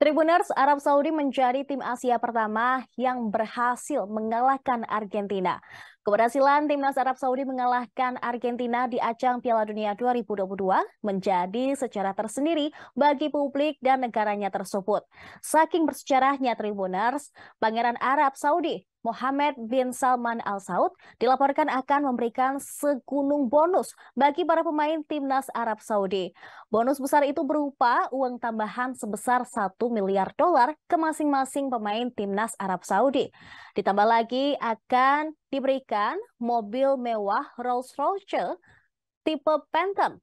Tribuners, Arab Saudi menjadi tim Asia pertama yang berhasil mengalahkan Argentina. Keberhasilan timnas Arab Saudi mengalahkan Argentina di ajang Piala Dunia 2022 menjadi sejarah tersendiri bagi publik dan negaranya tersebut. Saking bersejarahnya Tribuners, Pangeran Arab Saudi Mohammed bin Salman Al Saud dilaporkan akan memberikan segunung bonus bagi para pemain timnas Arab Saudi. Bonus besar itu berupa uang tambahan sebesar 1 miliar dolar ke masing-masing pemain timnas Arab Saudi. Ditambah lagi akan diberikan mobil mewah Rolls-Royce tipe Phantom.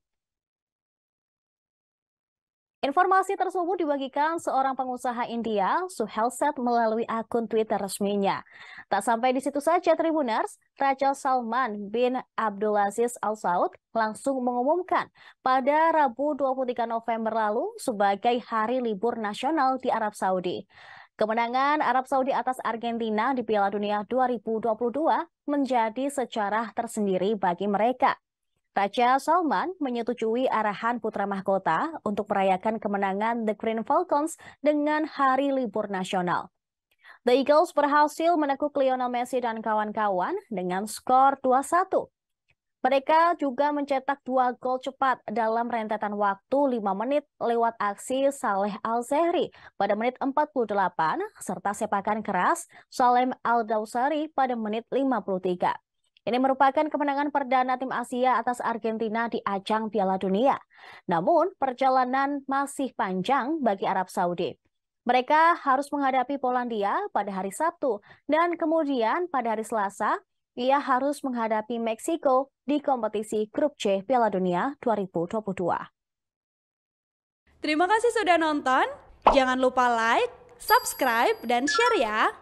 Informasi tersebut dibagikan seorang pengusaha India, Suhail Seth, melalui akun Twitter resminya. Tak sampai di situ saja, Tribuners, Raja Salman bin Abdulaziz Al Saud langsung mengumumkan pada Rabu 23 November lalu sebagai hari libur nasional di Arab Saudi. Kemenangan Arab Saudi atas Argentina di Piala Dunia 2022 menjadi sejarah tersendiri bagi mereka. Raja Salman menyetujui arahan putra mahkota untuk merayakan kemenangan The Green Falcons dengan hari libur nasional. The Eagles berhasil menekuk Lionel Messi dan kawan-kawan dengan skor 2-1. Mereka juga mencetak 2 gol cepat dalam rentetan waktu 5 menit lewat aksi Saleh Al-Zehri pada menit 48 serta sepakan keras Salem Al-Dawsari pada menit 53. Ini merupakan kemenangan perdana tim Asia atas Argentina di ajang Piala Dunia. Namun, perjalanan masih panjang bagi Arab Saudi. Mereka harus menghadapi Polandia pada hari Sabtu, dan kemudian pada hari Selasa, ia harus menghadapi Meksiko di kompetisi Grup C Piala Dunia 2022. Terima kasih sudah nonton. Jangan lupa like, subscribe, dan share ya.